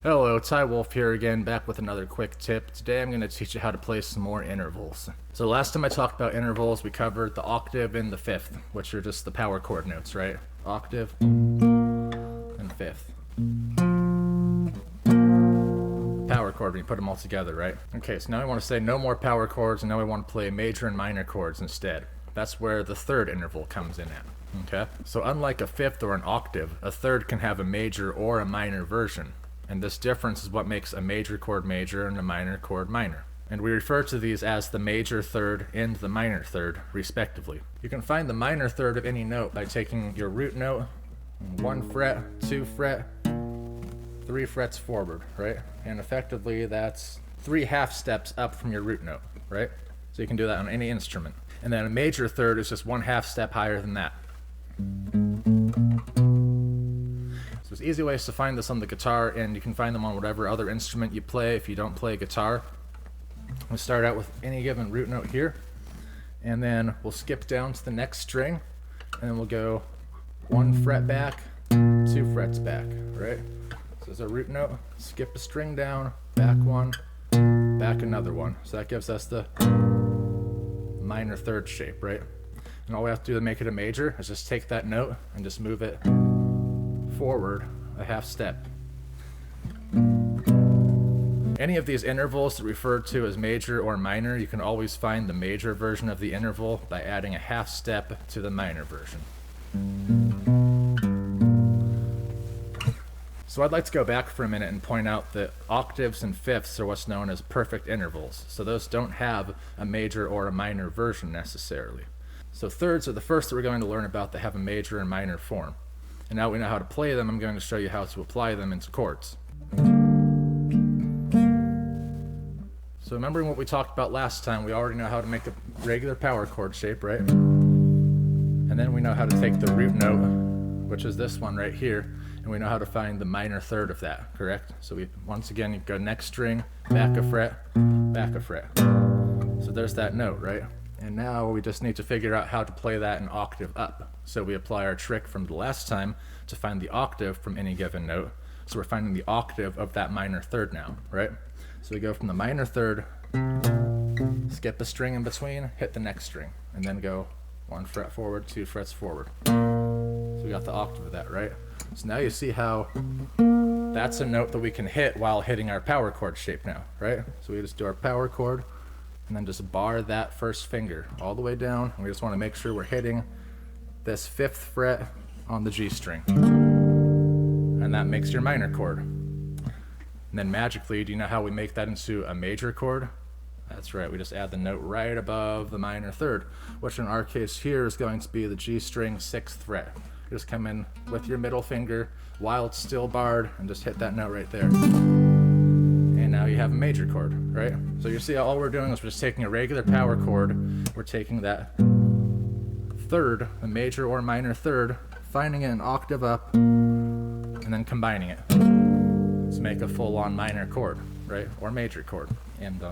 Hello, it's Wulf here again, back with another quick tip. Today I'm going to teach you how to play some more intervals. So last time I talked about intervals, we covered the octave and the fifth, which are just the power chord notes, right? Octave and fifth. Power chord when you put them all together, right? Okay, so now I want to say no more power chords, and now I want to play major and minor chords instead. That's where the third interval comes in at. Okay? So unlike a fifth or an octave, a third can have a major or a minor version. And this difference is what makes a major chord major and a minor chord minor. And we refer to these as the major third and the minor third, respectively. You can find the minor third of any note by taking your root note, 1 fret, 2 fret, 3 frets forward, right? And effectively that's 3 half steps up from your root note, right? So you can do that on any instrument. And then a major third is just 1 half step higher than that. So there's easy ways to find this on the guitar, and you can find them on whatever other instrument you play if you don't play guitar. We'll start out with any given root note here, and then we'll skip down to the next string, and then we'll go 1 fret back, 2 frets back, right? So there's a root note, skip a string down, back 1, back another 1. So that gives us the minor third shape, right? And all we have to do to make it a major is just take that note and just move it forward a half step. Any of these intervals that are referred to as major or minor, you can always find the major version of the interval by adding a half step to the minor version. So I'd like to go back for a minute and point out that octaves and fifths are what's known as perfect intervals. So those don't have a major or a minor version necessarily. So thirds are the first that we're going to learn about that have a major and minor form. And now we know how to play them, I'm going to show you how to apply them into chords. So remembering what we talked about last time, we already know how to make a regular power chord shape, right? And then we know how to take the root note, which is this one right here, and we know how to find the minor third of that, correct? So we, once again, you go next string, back a fret, back a fret. So there's that note, right? And now we just need to figure out how to play that an octave up. So we apply our trick from the last time to find the octave from any given note. So we're finding the octave of that minor third now, right? So we go from the minor third, skip a string in between, hit the next string, and then go 1 fret forward, 2 frets forward. So we got the octave of that, right? So now you see how that's a note that we can hit while hitting our power chord shape now, right? So we just do our power chord, and then just bar that first finger all the way down, and we just want to make sure we're hitting this 5th fret on the G string. And that makes your minor chord. And then magically, do you know how we make that into a major chord? That's right, we just add the note right above the minor third, which in our case here is going to be the G string 6th fret. You just come in with your middle finger while it's still barred and just hit that note right there. And now you have a major chord, right? So you see all we're doing is we're just taking a regular power chord, we're taking that third, a major or minor third, finding it an octave up, and then combining it to make a full-on minor chord, right? Or major chord. And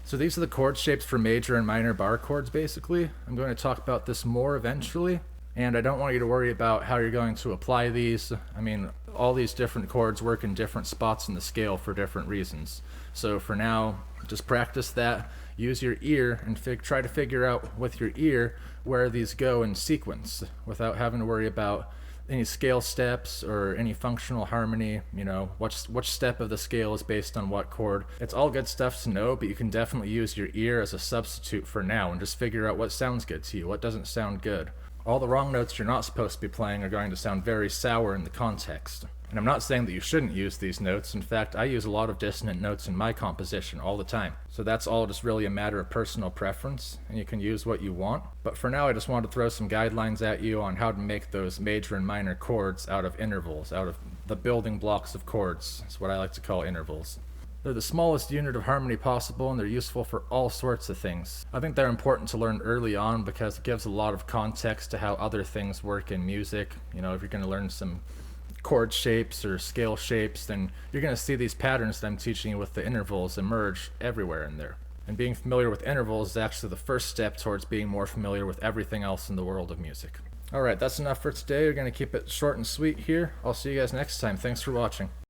so these are the chord shapes for major and minor bar chords, basically. I'm going to talk about this more eventually, and I don't want you to worry about how you're going to apply these. I mean, all these different chords work in different spots in the scale for different reasons. So for now, just practice that. Use your ear and try to figure out with your ear where these go in sequence without having to worry about any scale steps or any functional harmony, you know, which step of the scale is based on what chord. It's all good stuff to know, but you can definitely use your ear as a substitute for now and just figure out what sounds good to you, what doesn't sound good. All the wrong notes you're not supposed to be playing are going to sound very sour in the context. And I'm not saying that you shouldn't use these notes. In fact, I use a lot of dissonant notes in my composition all the time. So that's all just really a matter of personal preference, and you can use what you want. But for now, I just wanted to throw some guidelines at you on how to make those major and minor chords out of intervals, out of the building blocks of chords. That's what I like to call intervals. They're the smallest unit of harmony possible, and they're useful for all sorts of things. I think they're important to learn early on because it gives a lot of context to how other things work in music. You know, if you're going to learn some chord shapes or scale shapes, then you're going to see these patterns that I'm teaching you with the intervals emerge everywhere in there. And being familiar with intervals is actually the first step towards being more familiar with everything else in the world of music. Alright, that's enough for today. We're going to keep it short and sweet here. I'll see you guys next time. Thanks for watching.